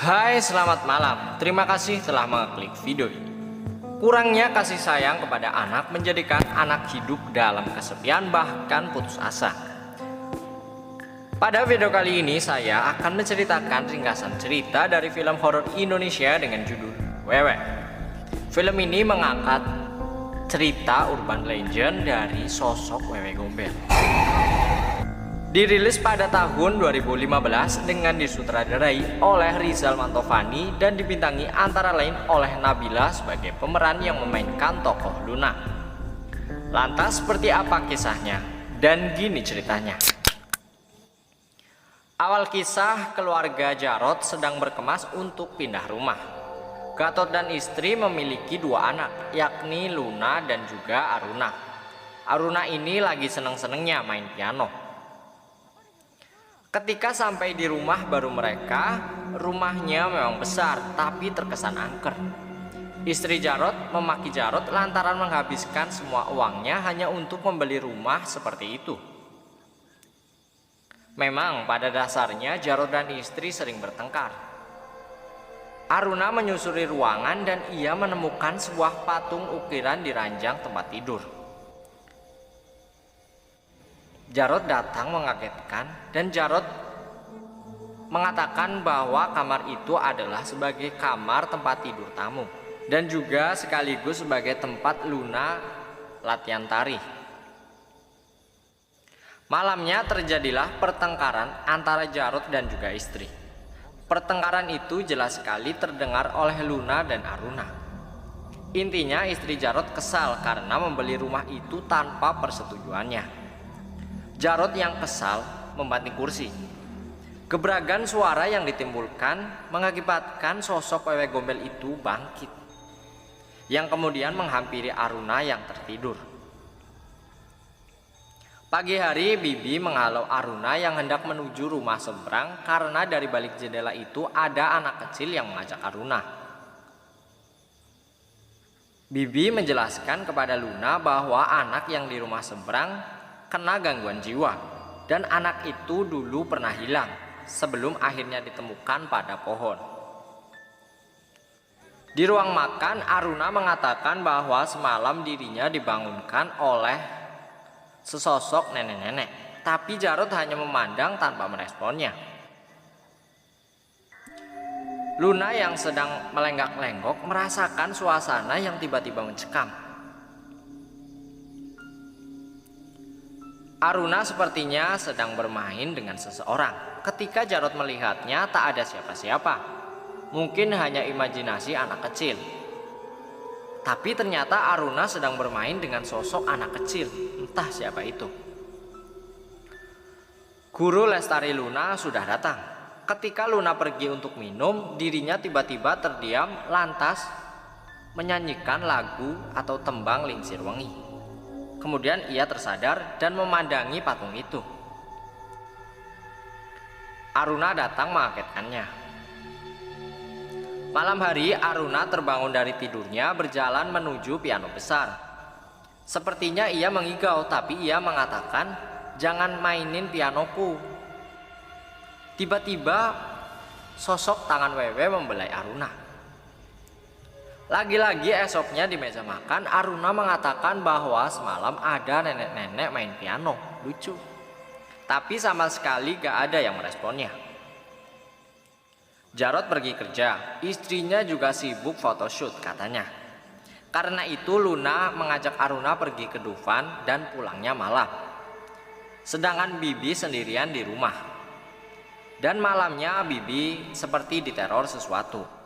Hai, selamat malam. Terima kasih telah mengklik video ini. Kurangnya kasih sayang kepada anak menjadikan anak hidup dalam kesepian bahkan putus asa. Pada video kali ini saya akan menceritakan ringkasan cerita dari film horor Indonesia dengan judul Wewe. Film ini mengangkat cerita urban legend dari sosok Wewe Gombel. Dirilis pada tahun 2015 dengan disutradarai oleh Rizal Mantovani dan dibintangi antara lain oleh Nabila sebagai pemeran yang memainkan tokoh Luna. Lantas seperti apa kisahnya? Dan gini ceritanya. Awal kisah, keluarga Jarot sedang berkemas untuk pindah rumah. Gatot dan istri memiliki dua anak, yakni Luna dan juga Aruna. Aruna ini lagi seneng-senengnya main piano. Ketika sampai di rumah baru mereka, rumahnya memang besar tapi terkesan angker. Istri Jarot memaki Jarot lantaran menghabiskan semua uangnya hanya untuk membeli rumah seperti itu. Memang pada dasarnya Jarot dan istri sering bertengkar. Aruna menyusuri ruangan dan ia menemukan sebuah patung ukiran di ranjang tempat tidur. Jarot datang mengagetkan dan Jarot mengatakan bahwa kamar itu adalah sebagai kamar tempat tidur tamu dan juga sekaligus sebagai tempat Luna latihan tari. Malamnya terjadilah pertengkaran antara Jarot dan juga istri. Pertengkaran itu jelas sekali terdengar oleh Luna dan Aruna. Intinya istri Jarot kesal karena membeli rumah itu tanpa persetujuannya. Jarot yang kesal membanting kursi. Gebragan suara yang ditimbulkan mengakibatkan sosok Wewe Gombel itu bangkit, yang kemudian menghampiri Aruna yang tertidur. Pagi hari Bibi menghalau Aruna yang hendak menuju rumah seberang karena dari balik jendela itu ada anak kecil yang mengajak Aruna. Bibi menjelaskan kepada Luna bahwa anak yang di rumah seberang kena gangguan jiwa dan anak itu dulu pernah hilang sebelum akhirnya ditemukan pada pohon. Di ruang makan, Aruna mengatakan bahwa semalam dirinya dibangunkan oleh sesosok nenek-nenek, tapi Jarot hanya memandang tanpa meresponnya. Luna yang sedang melenggak-lenggok merasakan suasana yang tiba-tiba mencekam. Aruna sepertinya sedang bermain dengan seseorang. Ketika Jarot melihatnya tak ada siapa-siapa. Mungkin hanya imajinasi anak kecil. Tapi ternyata Aruna sedang bermain dengan sosok anak kecil. Entah siapa itu. Guru Lestari Luna sudah datang. Ketika Luna pergi untuk minum, dirinya tiba-tiba terdiam lantas menyanyikan lagu atau tembang Lingsir Wengi. Kemudian ia tersadar dan memandangi patung itu. Aruna datang mengagetkannya. Malam hari Aruna terbangun dari tidurnya berjalan menuju piano besar. Sepertinya ia mengigau, tapi ia mengatakan, "Jangan mainin pianoku." Tiba-tiba sosok tangan Wewe membelai Aruna. Lagi-lagi esoknya di meja makan, Aruna mengatakan bahwa semalam ada nenek-nenek main piano. Lucu. Tapi sama sekali gak ada yang meresponnya. Jarot pergi kerja, istrinya juga sibuk photoshoot katanya. Karena itu Luna mengajak Aruna pergi ke Dufan dan pulangnya malam. Sedangkan Bibi sendirian di rumah. Dan malamnya Bibi seperti diteror sesuatu.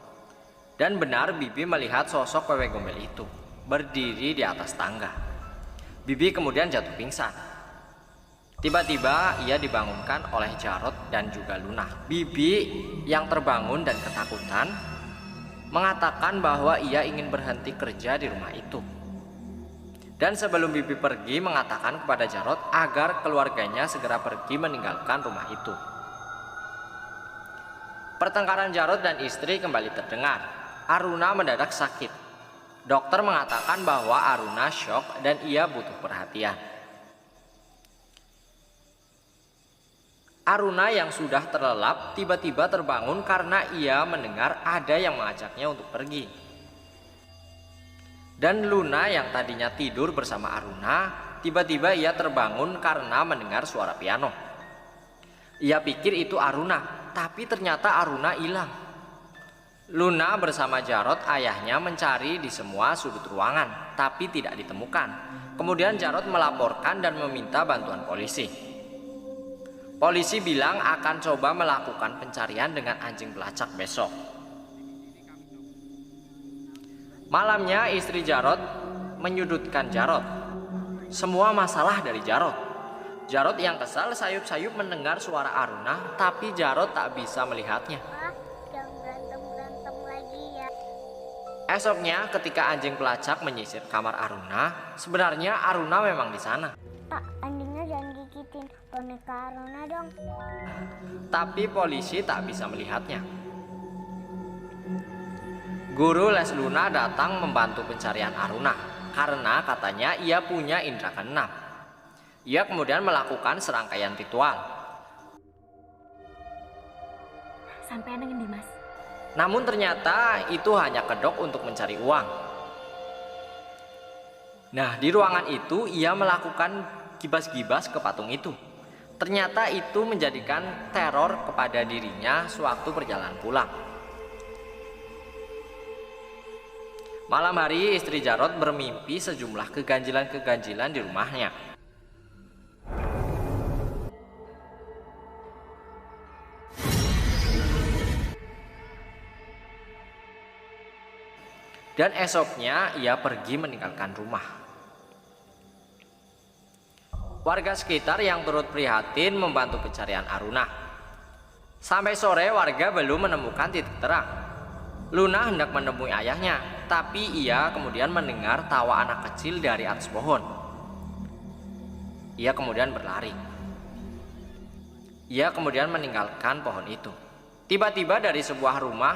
Dan benar Bibi melihat sosok Wewe Gombel itu berdiri di atas tangga. Bibi kemudian jatuh pingsan. Tiba-tiba ia dibangunkan oleh Jarot dan juga Luna. Bibi yang terbangun dan ketakutan mengatakan bahwa ia ingin berhenti kerja di rumah itu. Dan sebelum Bibi pergi mengatakan kepada Jarot agar keluarganya segera pergi meninggalkan rumah itu. Pertengkaran Jarot dan istri kembali terdengar. Aruna mendadak sakit. Dokter mengatakan bahwa Aruna syok dan ia butuh perhatian. Aruna yang sudah terlelap tiba-tiba terbangun karena ia mendengar ada yang mengajaknya untuk pergi. Dan Luna yang tadinya tidur bersama Aruna, tiba-tiba ia terbangun karena mendengar suara piano. Ia pikir itu Aruna, tapi ternyata Aruna hilang. Luna bersama Jarod ayahnya mencari di semua sudut ruangan, tapi tidak ditemukan. Kemudian Jarod melaporkan dan meminta bantuan polisi. Polisi bilang akan coba melakukan pencarian dengan anjing pelacak besok. Malamnya istri Jarod menyudutkan Jarod. Semua masalah dari Jarod. Jarod yang kesal sayup-sayup mendengar suara Aruna, tapi Jarod tak bisa melihatnya. Jangan berantem-berantem lagi ya. Esoknya ketika anjing pelacak menyisir kamar Aruna, sebenarnya Aruna memang di sana. Pak, anjingnya jangan gigitin boneka Aruna dong. Tapi polisi tak bisa melihatnya. Guru les Luna datang membantu pencarian Aruna karena katanya ia punya indera keenam. Ia kemudian melakukan serangkaian ritual. Sampai nengin Dimas. Namun ternyata itu hanya kedok untuk mencari uang. Nah, di ruangan itu ia melakukan gibas-gibas ke patung itu. Ternyata itu menjadikan teror kepada dirinya sewaktu perjalanan pulang. Malam hari istri Jarod bermimpi sejumlah keganjilan-keganjilan di rumahnya. Dan esoknya ia pergi meninggalkan rumah. Warga sekitar yang turut prihatin membantu pencarian Aruna. Sampai sore warga belum menemukan titik terang. Luna hendak menemui ayahnya, tapi ia kemudian mendengar tawa anak kecil dari atas pohon. Ia kemudian berlari. Ia kemudian meninggalkan pohon itu. Tiba-tiba dari sebuah rumah,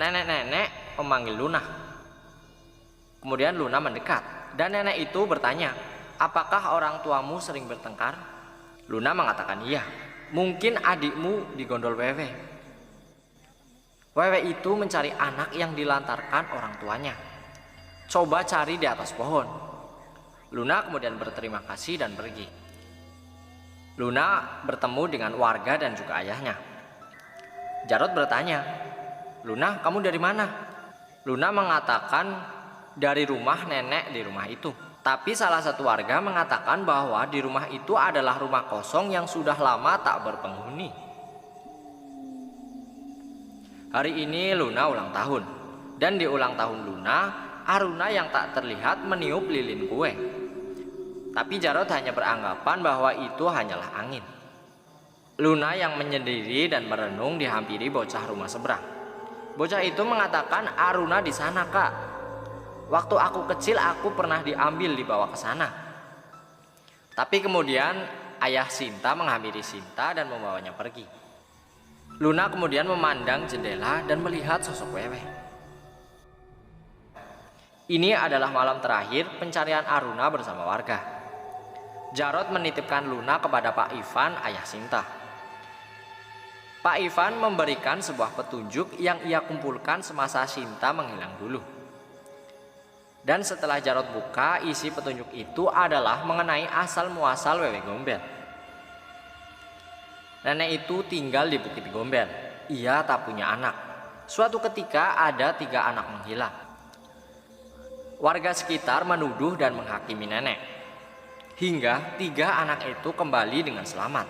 nenek-nenek memanggil Luna. Kemudian Luna mendekat, dan nenek itu bertanya, "Apakah orang tuamu sering bertengkar?" Luna mengatakan iya. "Mungkin adikmu digondol wewe." Wewe itu mencari anak yang dilantarkan orang tuanya. "Coba cari di atas pohon." Luna kemudian berterima kasih dan pergi. Luna bertemu dengan warga dan juga ayahnya. Jarod bertanya, "Luna, kamu dari mana?" Luna mengatakan dari rumah nenek di rumah itu. Tapi salah satu warga mengatakan bahwa di rumah itu adalah rumah kosong yang sudah lama tak berpenghuni. Hari ini Luna ulang tahun, dan di ulang tahun Luna, Aruna yang tak terlihat meniup lilin kue. Tapi Jarod hanya beranggapan bahwa itu hanyalah angin. Luna yang menyendiri dan merenung dihampiri bocah rumah seberang. Bocah itu mengatakan, "Aruna di sana, Kak. Waktu aku kecil aku pernah dibawa ke sana." Tapi kemudian ayah Sinta menghampiri Sinta dan membawanya pergi. Luna kemudian memandang jendela dan melihat sosok Wewe. Ini adalah malam terakhir pencarian Aruna bersama warga. Jarod menitipkan Luna kepada Pak Ivan, ayah Sinta. Pak Ivan memberikan sebuah petunjuk yang ia kumpulkan semasa Sinta menghilang dulu. Dan setelah Jarod buka, isi petunjuk itu adalah mengenai asal-muasal Wewe Gombel. Nenek itu tinggal di Bukit Gombel. Ia tak punya anak. Suatu ketika ada 3 anak menghilang. Warga sekitar menuduh dan menghakimi nenek. Hingga 3 anak itu kembali dengan selamat.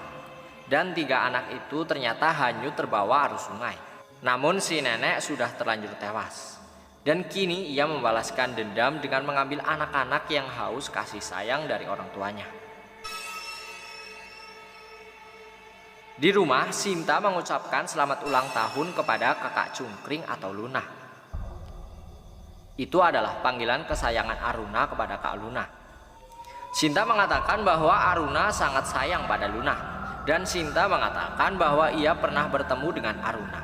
Dan 3 anak itu ternyata hanyut terbawa arus sungai. Namun si nenek sudah terlanjur tewas. Dan kini ia membalaskan dendam dengan mengambil anak-anak yang haus kasih sayang dari orang tuanya. Di rumah, Sinta mengucapkan selamat ulang tahun kepada kakak cungkring atau Luna. Itu adalah panggilan kesayangan Aruna kepada Kak Luna. Sinta mengatakan bahwa Aruna sangat sayang pada Luna. Dan Sinta mengatakan bahwa ia pernah bertemu dengan Aruna.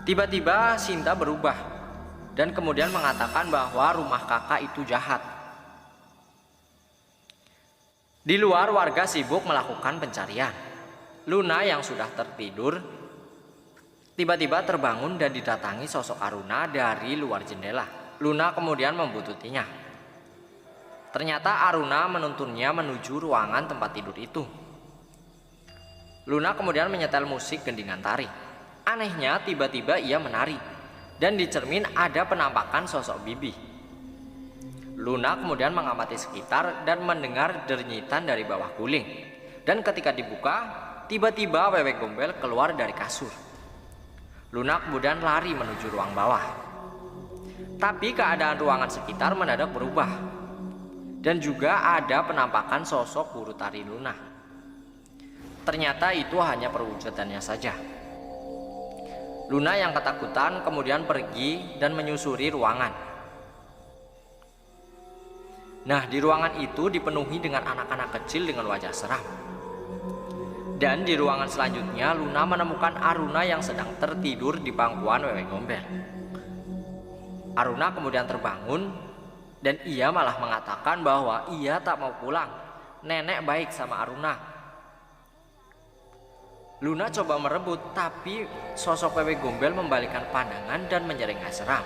Tiba-tiba Sinta berubah dan kemudian mengatakan bahwa rumah kakak itu jahat. Di luar, warga sibuk melakukan pencarian. Luna yang sudah tertidur tiba-tiba terbangun dan didatangi sosok Aruna dari luar jendela. Luna kemudian membututinya. Ternyata Aruna menuntunnya menuju ruangan tempat tidur itu. Luna kemudian menyetel musik gendingan tari. Anehnya tiba-tiba ia menari dan di cermin ada penampakan sosok Bibi. Luna kemudian mengamati sekitar dan mendengar dernyitan dari bawah guling. Dan ketika dibuka, tiba-tiba Wewe Gombel keluar dari kasur. Luna kemudian lari menuju ruang bawah. Tapi keadaan ruangan sekitar mendadak berubah. Dan juga ada penampakan sosok guru tari Luna. Ternyata itu hanya perwujudannya saja. Luna yang ketakutan kemudian pergi dan menyusuri ruangan. Nah, di ruangan itu dipenuhi dengan anak-anak kecil dengan wajah seram. Dan di ruangan selanjutnya Luna menemukan Aruna yang sedang tertidur di pangkuan Wewe Gombel. Aruna kemudian terbangun dan ia malah mengatakan bahwa ia tak mau pulang. Nenek baik sama Aruna. Luna coba merebut, tapi sosok Wewe Gombel membalikan pandangan dan menyeringai seram.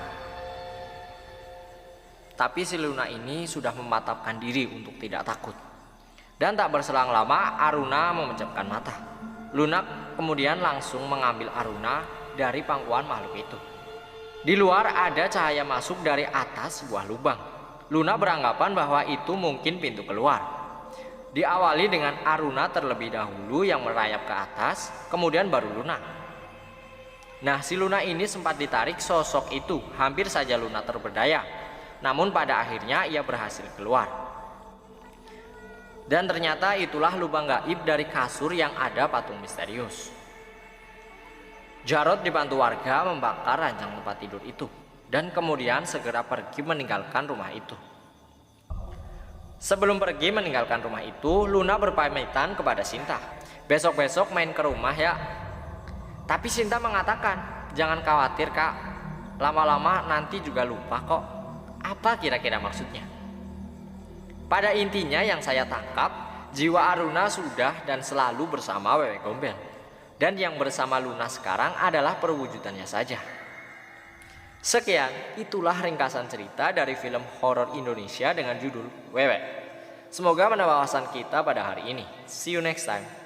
Tapi si Luna ini sudah mematapkan diri untuk tidak takut. Dan tak berselang lama Aruna memejamkan mata. Luna kemudian langsung mengambil Aruna dari pangkuan makhluk itu. Di luar ada cahaya masuk dari atas sebuah lubang. Luna beranggapan bahwa itu mungkin pintu keluar. Diawali dengan Aruna terlebih dahulu yang merayap ke atas, kemudian baru Luna. Nah, si Luna ini sempat ditarik sosok itu, hampir saja Luna terberdaya. Namun pada akhirnya ia berhasil keluar. Dan ternyata itulah lubang gaib dari kasur yang ada patung misterius. Jarot dibantu warga membakar ranjang tempat tidur itu dan kemudian segera pergi meninggalkan rumah itu. Sebelum pergi meninggalkan rumah itu, Luna berpamitan kepada Sinta. Besok-besok main ke rumah ya. Tapi Sinta mengatakan, jangan khawatir kak, lama-lama nanti juga lupa kok. Apa kira-kira maksudnya? Pada intinya yang saya tangkap, jiwa Aruna sudah dan selalu bersama Wewe Gombel. Dan yang bersama Luna sekarang adalah perwujudannya saja. Sekian, itulah ringkasan cerita dari film horor Indonesia dengan judul Wewe. Semoga menambah wawasan kita pada hari ini. See you next time.